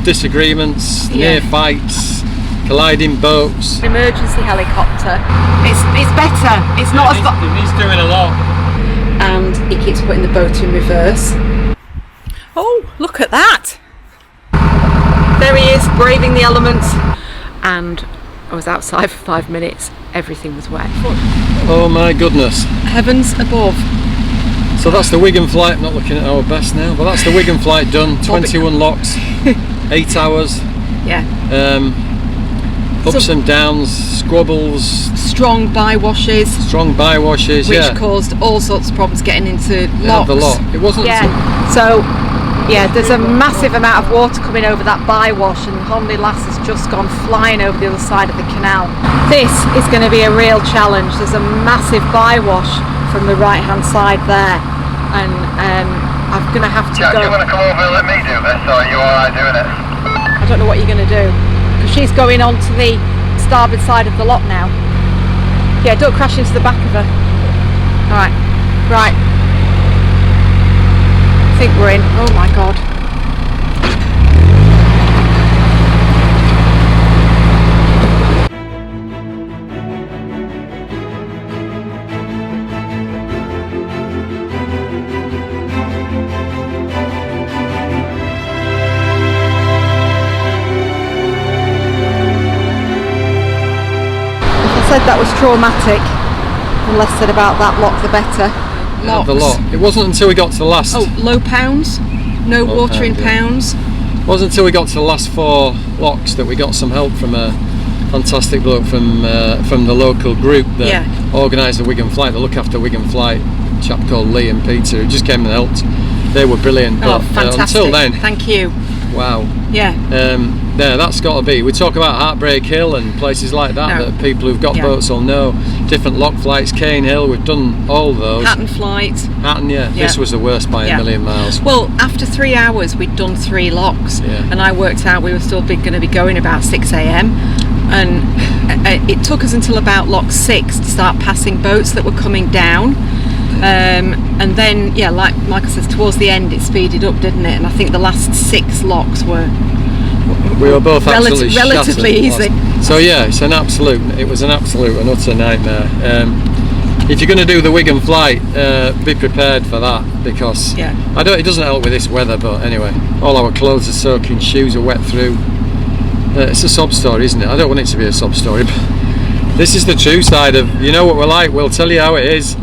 disagreements, near fights, colliding boats. Emergency helicopter. It's better. It's not as he's doing a lot. And he keeps putting the boat in reverse. Oh, look at that! There he is, braving the elements. And I was outside for 5 minutes. Everything was wet. Oh my goodness. Heavens above. So that's the Wigan flight. I'm not looking at our best now, but that's the Wigan flight done. 21 locks, 8 hours. Yeah. Ups and downs, squabbles. Strong bywashes. Strong bywashes, which caused all sorts of problems getting into locks. The lock. It wasn't. So, yeah, there's a massive amount of water coming over that bywash, and Homley Lass has just gone flying over the other side of the canal. This is going to be a real challenge. There's a massive bywash from the right hand side there, and I'm going to have to go. Do you want to come over and let me do this, or are you alright doing it? I don't know what you're going to do, because she's going on to the starboard side of the lock now. Yeah, don't crash into the back of her. Alright, right. I think we're in. Oh my god. If I said that was traumatic, and less said about that lock the better. The lot. It wasn't until we got to the last. Oh, low pounds, no water in pounds. It wasn't until we got to the last 4 locks that we got some help from a fantastic bloke from the local group that organised the Wigan flight. They look after Wigan flight. A chap called Lee and Peter who just came and helped. They were brilliant. Oh, but, fantastic! Until then, thank you. Wow. Yeah. Yeah, that's got to be. We talk about Heartbreak Hill and places like that that people who've got boats will know. Different lock flights, Cane Hill, we've done all those. Hatton Flight. Hatton, this was the worst by a million miles. Well, after 3 hours, we'd done 3 locks, and I worked out we were still going to be going about 6 a.m. And it took us until about lock 6 to start passing boats that were coming down. And then, like Michael says, towards the end it speeded up, didn't it? And I think the last 6 locks were. We were both relatively easy. So yeah, it was an absolute and utter nightmare. If you're going to do the Wigan flight, be prepared for that, because it doesn't help with this weather, but anyway, all our clothes are soaking, shoes are wet through. It's a sob story, isn't it? I don't want it to be a sob story, but this is the true side of, you know what we're like, we'll tell you how it is.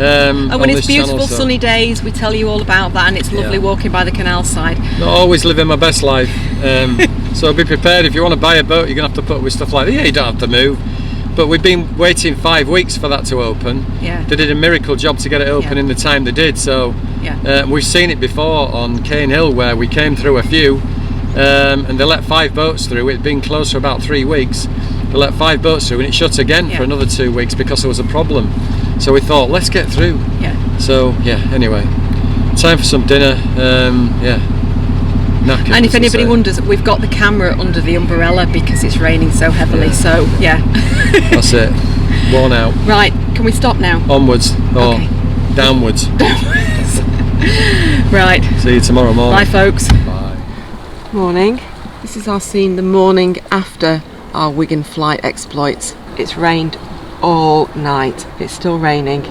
And when it's beautiful sunny days, we tell you all about that, and it's lovely walking by the canal side. Not always living my best life, so be prepared. If you want to buy a boat, you're going to have to put up with stuff like that. You don't have to move, but we've been waiting 5 weeks for that to open. They did a miracle job to get it open in the time they did, so we've seen it before on Cane Hill where we came through a few, and they let 5 boats through. It'd been closed for about 3 weeks. They let 5 boats through and it shut again for another 2 weeks because there was a problem. So we thought, let's get through. So anyway, time for some dinner. Knackered, and if anybody wonders, we've got the camera under the umbrella because it's raining so heavily. So that's it. Worn out. Right, can we stop now? Onwards or downwards. Downwards. Right. See you tomorrow morning. Bye, folks. Bye. Morning. This is our scene the morning after our Wigan flight exploits. It's rained all night. It's still raining.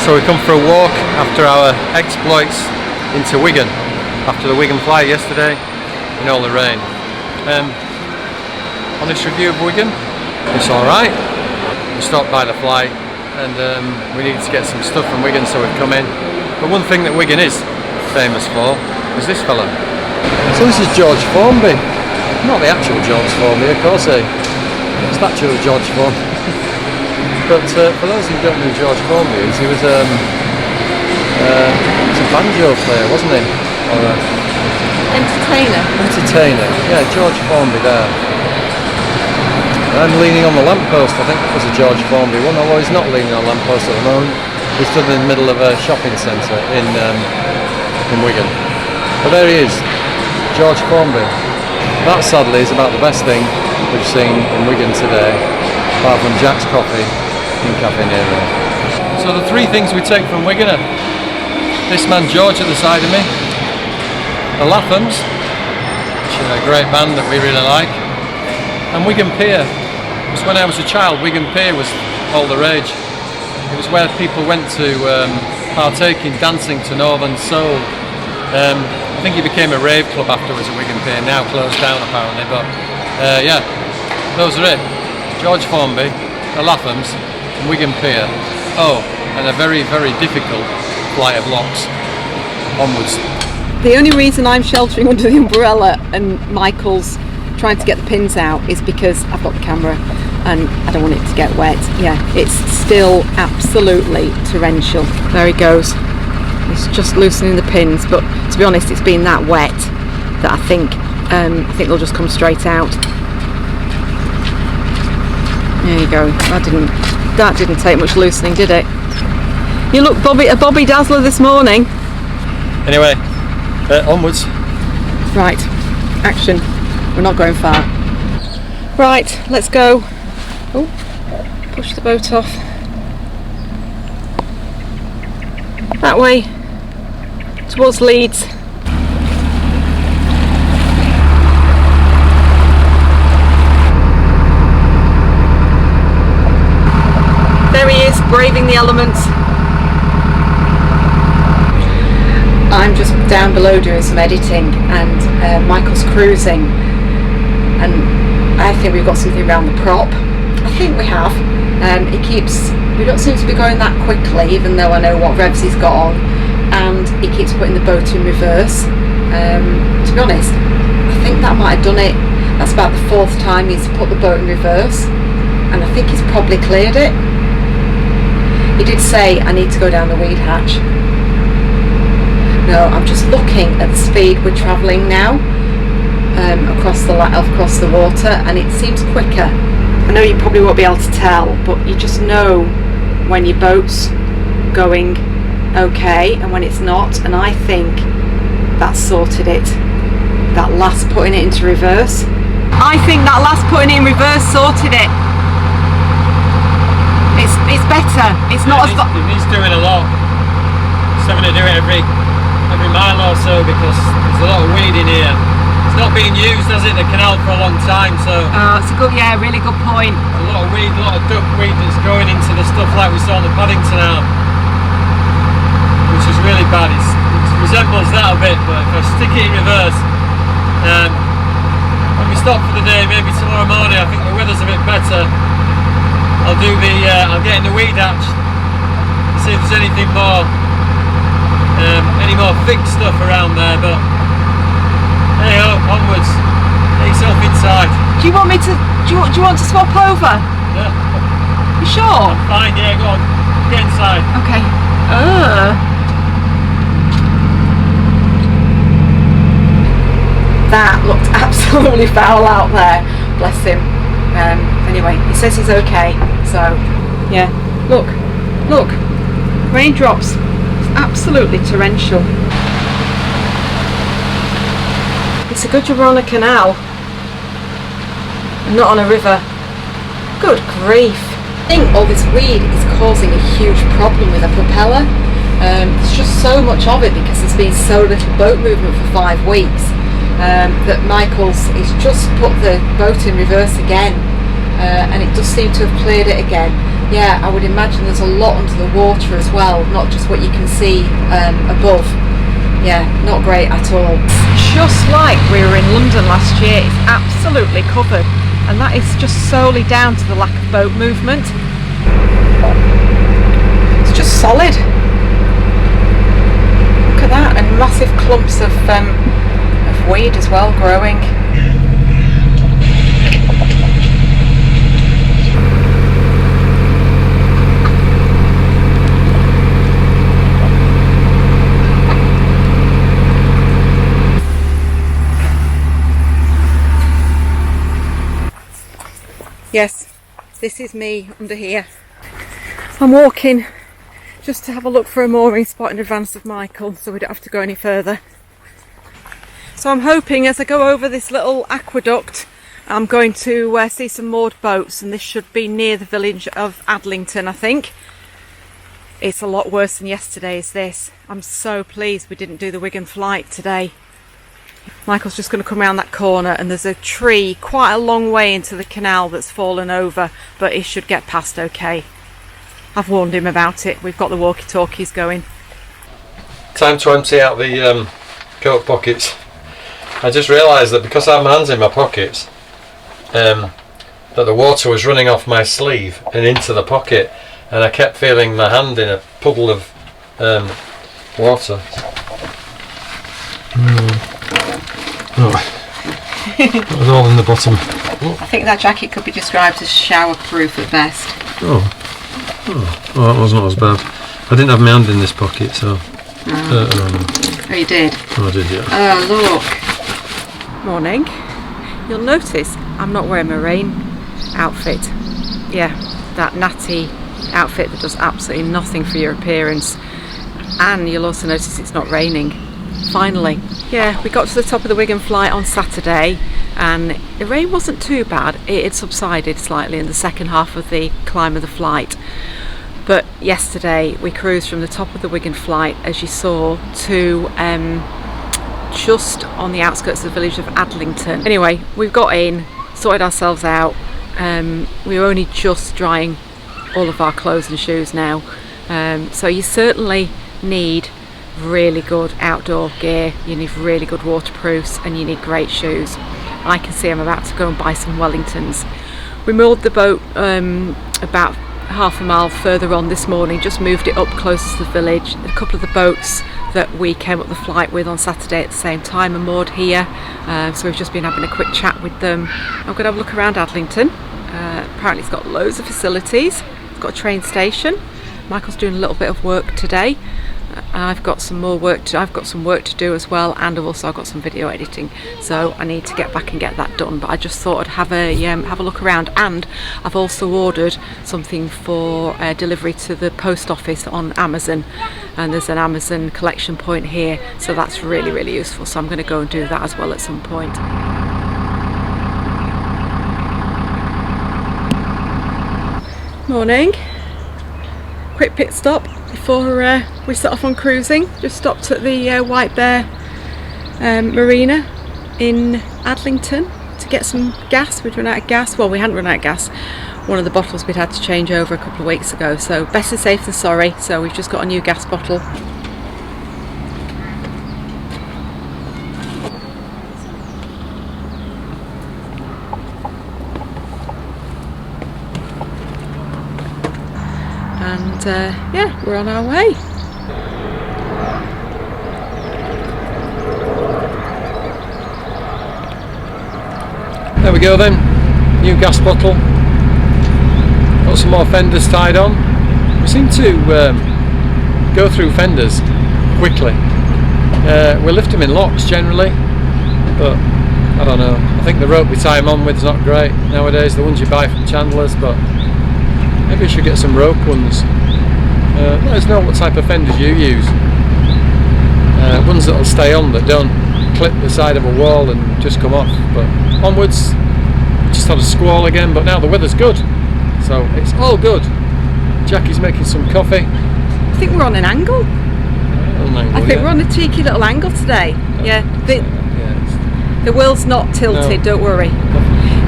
So we come for a walk after our exploits into Wigan, after the Wigan flight yesterday in all the rain. Honest review of Wigan, it's alright. We stopped by the flight and we needed to get some stuff from Wigan, so we've come in. But one thing that Wigan is famous for is this fella. So this is George Formby. Not the actual George Formby, of course, statue of George Formby. But for those who don't know who George Formby is, he was a banjo player, wasn't he? Or entertainer. Yeah, George Formby there. I'm leaning on the lamppost. I think that was a George Formby one, although he's not leaning on a lamppost at the moment. He's stood in the middle of a shopping centre in Wigan. But there he is, George Formby. That sadly is about the best thing we've seen in Wigan today, apart from Jack's Coffee in Cafe Nero. So the 3 things we take from Wigan are this man George at the side of me, the Lathams, which are a great band that we really like, and Wigan Pier. Because when I was a child, Wigan Pier was all the rage. It was where people went to partake in dancing to Northern Soul. I think it became a rave club afterwards at Wigan Pier, now closed down apparently, but yeah, those are it. George Formby, the Lathams, and Wigan Pier. Oh, and a very, very difficult flight of locks onwards. The only reason I'm sheltering under the umbrella and Michael's trying to get the pins out is because I've got the camera and I don't want it to get wet. Yeah, it's still absolutely torrential. There he goes. It's just loosening the pins, but to be honest, it's been that wet that I think they'll just come straight out. There you go. That didn't take much loosening, did it? You look a Bobby Dazzler this morning. Anyway, onwards. Right, action. We're not going far. Right, let's go. Oh, push the boat off. That way, towards Leeds. There he is, braving the elements. I'm just down below doing some editing, and Michael's cruising, and I think we've got something around the prop. I think we have. We don't seem to be going that quickly, even though I know what revs he's got on, and he keeps putting the boat in reverse. To be honest, I think that might have done it. That's about the 4th time he's put the boat in reverse, and I think he's probably cleared it. He did say, I need to go down the weed hatch. No, I'm just looking at the speed we're travelling now across the water, and it seems quicker. I know you probably won't be able to tell, but you just know when your boat's going okay and when it's not, and I think that sorted it. That last putting it into reverse. I think that last putting it in reverse sorted it. It's better. It's not as far. He's doing a lot. He's having to do it every mile or so because there's a lot of weed in here. It's not being used, has it, the canal, for a long time, so... Oh, it's a good, yeah, really good point. A lot of weed, a lot of duckweed that's going into the stuff like we saw on the Paddington Arm, which is really bad. It resembles that a bit, but if I stick it in reverse, when we stop for the day, maybe tomorrow morning, I think the weather's a bit better, I'll get in the weed hatch to see if there's anything more, any more thick stuff around there, but hey ho, onwards, get yourself inside. Do you want me to, do you want to swap over? Yeah. You sure? I'm fine, yeah, go on, get inside. Okay. That looked absolutely foul out there, bless him. Anyway, he says he's okay, so yeah. Look, raindrops. It's absolutely torrential. It's a good job we're on a canal and not on a river. Good grief. I think all this weed is causing a huge problem with the propeller. There's just so much of it because there's been so little boat movement for 5 weeks that he's just put the boat in reverse again, and it does seem to have cleared it again. Yeah, I would imagine there's a lot under the water as well, not just what you can see above. Yeah, not great at all. Just like we were in London last year, it's absolutely covered, and that is just solely down to the lack of boat movement. It's just solid. Look at that, and massive clumps of weed as well growing. Yes, this is me under here. I'm walking just to have a look for a mooring spot in advance of Michael so we don't have to go any further. So I'm hoping as I go over this little aqueduct I'm going to see some moored boats, and this should be near the village of Adlington, I think. It's a lot worse than yesterday's this. I'm so pleased we didn't do the Wigan flight today. Michael's just going to come around that corner, and there's a tree quite a long way into the canal that's fallen over, but he should get past okay. I've warned him about it. We've got the walkie-talkies going. Time to empty out the coat pockets. I just realised that because I have my hands in my pockets, that the water was running off my sleeve and into the pocket, and I kept feeling my hand in a puddle of water. That was all in the bottom. I think that jacket could be described as shower-proof at best. Oh, that was not as bad. I didn't have my hand in this pocket, so... Oh, you did? Oh, I did, yeah. Oh, look. Morning. You'll notice I'm not wearing my rain outfit. Yeah, that natty outfit that does absolutely nothing for your appearance. And you'll also notice it's not raining. Finally. Yeah, we got to the top of the Wigan flight on Saturday, and the rain wasn't too bad. It had subsided slightly in the second half of the climb of the flight. But yesterday we cruised from the top of the Wigan flight, as you saw, to just on the outskirts of the village of Adlington. Anyway, we've got in, sorted ourselves out. We were only just drying all of our clothes and shoes now. So you certainly need really good outdoor gear, you need really good waterproofs, and you need great shoes. I can see I'm about to go and buy some Wellingtons. We moored the boat about half a mile further on this morning, just moved it up closer to the village. A couple of the boats that we came up the flight with on Saturday at the same time are moored here, so we've just been having a quick chat with them. I'm going to have a look around Adlington. Apparently it's got loads of facilities. It's got a train station. Michael's doing a little bit of work today. I've got some more work to do as well, and I've also got some video editing, so I need to get back and get that done. But I just thought I'd have a look around, and I've also ordered something for delivery to the post office on Amazon, and there's an Amazon collection point here, so that's really, really useful. So I'm going to go and do that as well at some point. Morning. Quick pit stop before we set off on cruising. Just stopped at the White Bear Marina in Adlington to get some gas. We'd run out of gas. Well, we hadn't run out of gas. One of the bottles we'd had to change over a couple of weeks ago, so better safe than sorry. So we've just got a new gas bottle. And yeah, we're on our way. There we go then, new gas bottle. Got some more fenders tied on. We seem to go through fenders quickly. We lift them in locks generally, but I don't know. I think the rope we tie them on with is not great nowadays, the ones you buy from Chandler's, but maybe we should get some rope ones. Let us know what type of fenders you use. Ones that'll stay on, that don't clip the side of a wall and just come off. But onwards, just had a squall again, but now the weather's good, so it's all good. Jackie's making some coffee. I think we're on an angle. I think we're on a cheeky little angle today. The wheel's not tilted, no. Don't worry.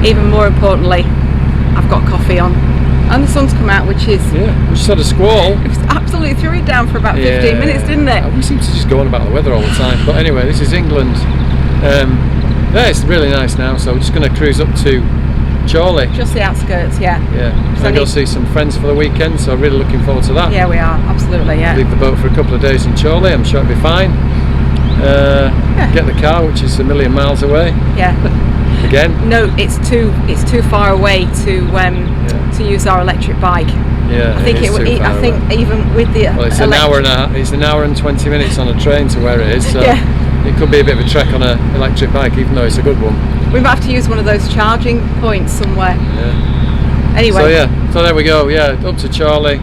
Even more importantly, I've got coffee on. And the sun's come out, which is... Yeah, we just had a squall. It was absolutely threw it down for about 15 minutes, didn't it? We seem to just go on about the weather all the time. But anyway, this is England. Yeah, it's really nice now, so we're just going to cruise up to Chorley. Just the outskirts, yeah. Yeah, so go see some friends for the weekend, so really looking forward to that. Yeah, we are, absolutely, yeah. Leave the boat for a couple of days in Chorley, I'm sure it'll be fine. Get the car, which is a million miles away. Yeah. Again? No, it's too far away to use our electric bike. Yeah, I think I think even with the it's an hour and 20 minutes on a train to where it is, so it could be a bit of a trek on an electric bike, even though it's a good one. We might have to use one of those charging points somewhere. Yeah. Anyway. So there we go. Yeah, up to Chorley,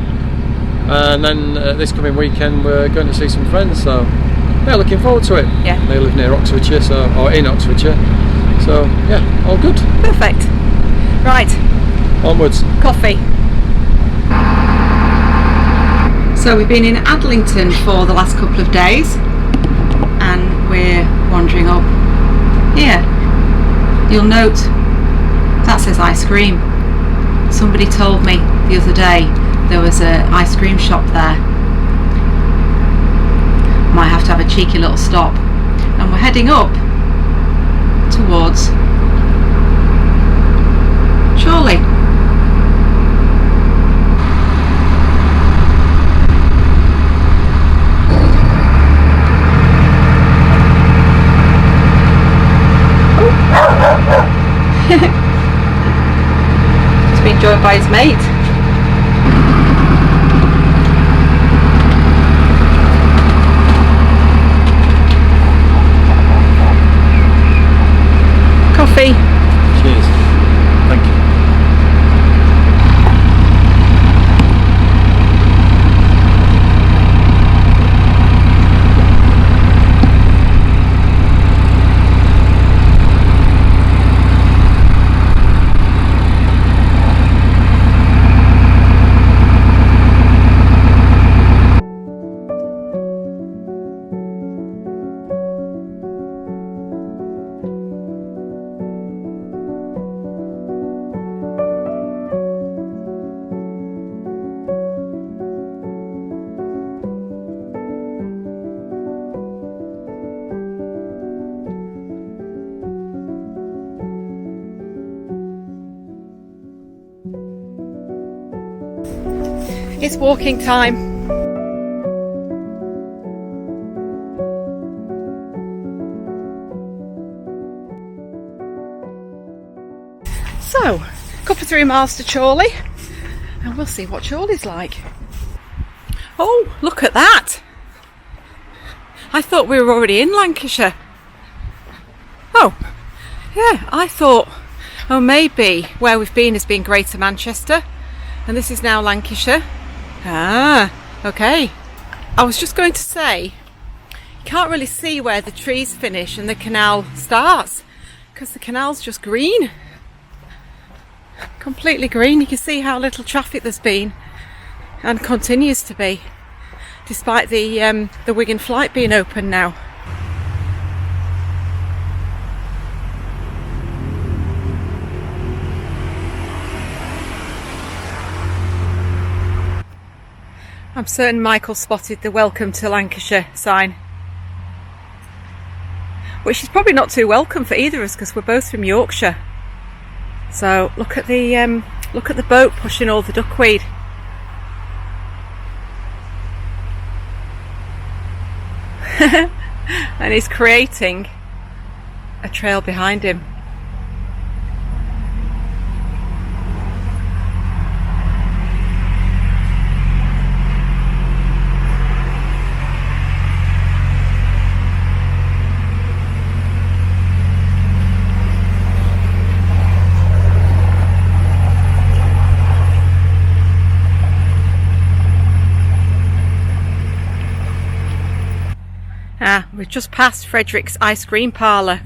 and then this coming weekend we're going to see some friends. So yeah, looking forward to it. Yeah. They live near Oxfordshire, or in Oxfordshire. So yeah, all good. Perfect. Right. Onwards. Coffee. So we've been in Adlington for the last couple of days, and we're wandering up You'll note that says ice cream. Somebody told me the other day there was an ice cream shop there. Might have to have a cheeky little stop. And we're heading up towards Chorley. Just being joined by his mate. Coffee. Cheers. Thank you. It's walking time. So, a couple of 3 miles to Chorley, and we'll see what Chorley's like. Oh, look at that! I thought we were already in Lancashire. Oh, yeah, I thought, oh, maybe where we've been has been Greater Manchester, and this is now Lancashire. Ah, okay. I was just going to say, you can't really see where the trees finish and the canal starts, because the canal's just green. Completely green. You can see how little traffic there's been and continues to be, despite the Wigan flight being open now. I'm certain Michael spotted the welcome to Lancashire sign, which is probably not too welcome for either of us because we're both from Yorkshire. So look at the boat pushing all the duckweed. And he's creating a trail behind him. We've just passed Frederick's Ice Cream Parlour,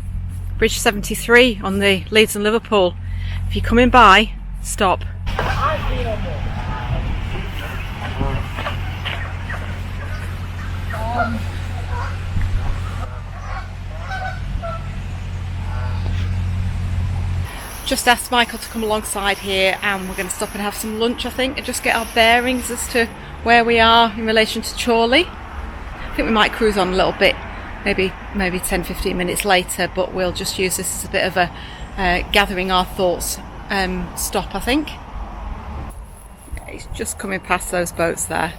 Bridge 73 on the Leeds and Liverpool. If you're coming by, stop. Just asked Michael to come alongside here, and we're going to stop and have some lunch, I think, and just get our bearings as to where we are in relation to Chorley. I think we might cruise on a little bit, maybe 10-15 minutes later, but we'll just use this as a bit of a gathering our thoughts stop, I think. He's just coming past those boats there,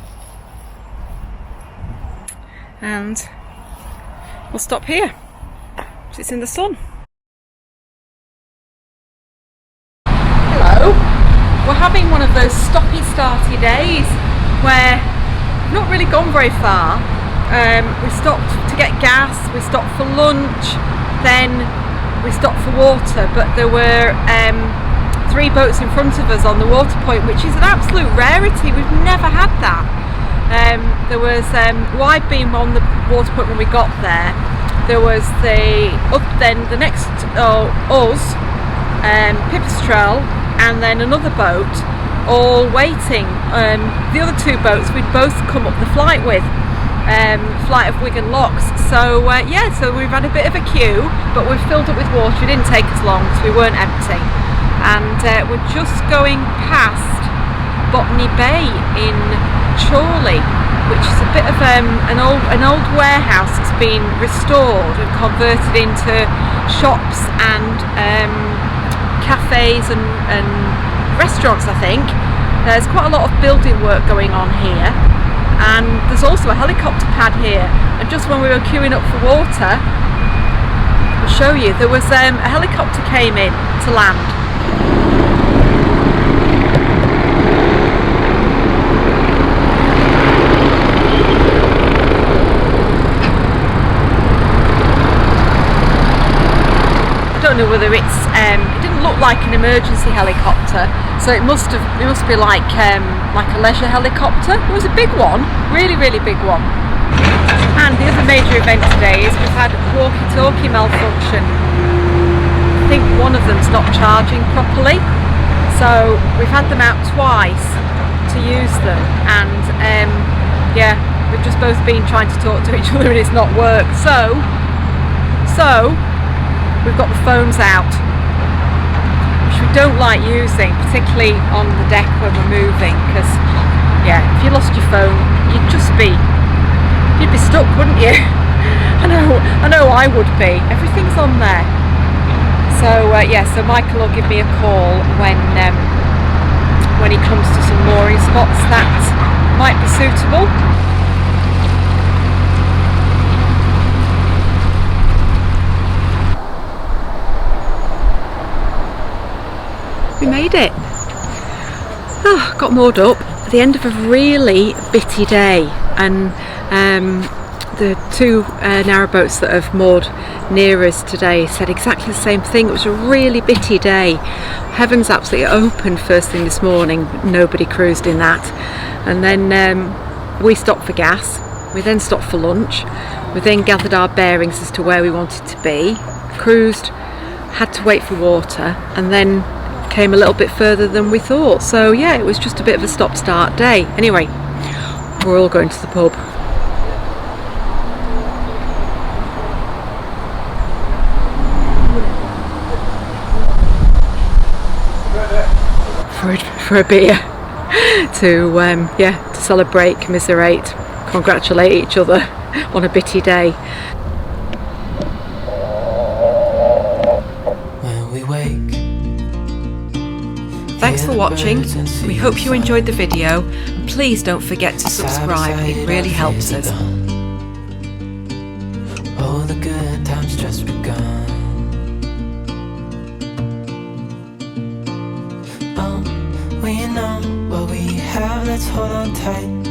and we'll stop here because it's in the sun. Hello. We're having one of those stoppy-starty days where we've not really gone very far. We stopped to get gas, we stopped for lunch, then we stopped for water, but there were 3 boats in front of us on the water point, which is an absolute rarity. We've never had that. There was wide beam on the water point when we got there. There was then the next us, Pipistrel, and then another boat all waiting. The other 2 boats we'd both come up the flight with. flight of Wigan locks. So yeah, so we've had a bit of a queue, but we've filled up with water. It didn't take us long because we weren't empty. And we're just going past Botany Bay in Chorley, which is a bit of an old warehouse that's been restored and converted into shops and cafes and restaurants, I think. There's quite a lot of building work going on here, and there's also a helicopter pad here. And just when we were queuing up for water, I'll show you, there was a helicopter came in to land. I don't know whether it didn't look like an emergency helicopter, so it must be like a leisure helicopter. It was a big one, really big one. And the other major event today is we've had walkie-talkie malfunction. I think one of them's not charging properly, so we've had them out twice to use them, and yeah, we've just both been trying to talk to each other and it's not worked. So we've got the phones out, which we don't like using, particularly on the deck when we're moving, because yeah, if you lost your phone, you'd be stuck, wouldn't you? I know I would be. Everything's on there. So yeah, so Michael will give me a call when he comes to some mooring spots that might be suitable. We made it. Oh, got moored up at the end of a really bitty day, and the two narrowboats that have moored near us today said exactly the same thing. It was a really bitty day. Heavens absolutely open first thing this morning. Nobody cruised in that, and then we stopped for gas. We then stopped for lunch. We then gathered our bearings as to where we wanted to be, cruised, had to wait for water, and then came a little bit further than we thought. So yeah, it was just a bit of a stop-start day. Anyway, we're all going to the pub. For a beer to yeah, to celebrate, commiserate, congratulate each other on a bitty day. When we wake, thanks for watching. We hope you enjoyed the video. Please don't forget to subscribe, it really helps us. Oh, the good times just begun. Oh, we know what we have, let's hold on tight.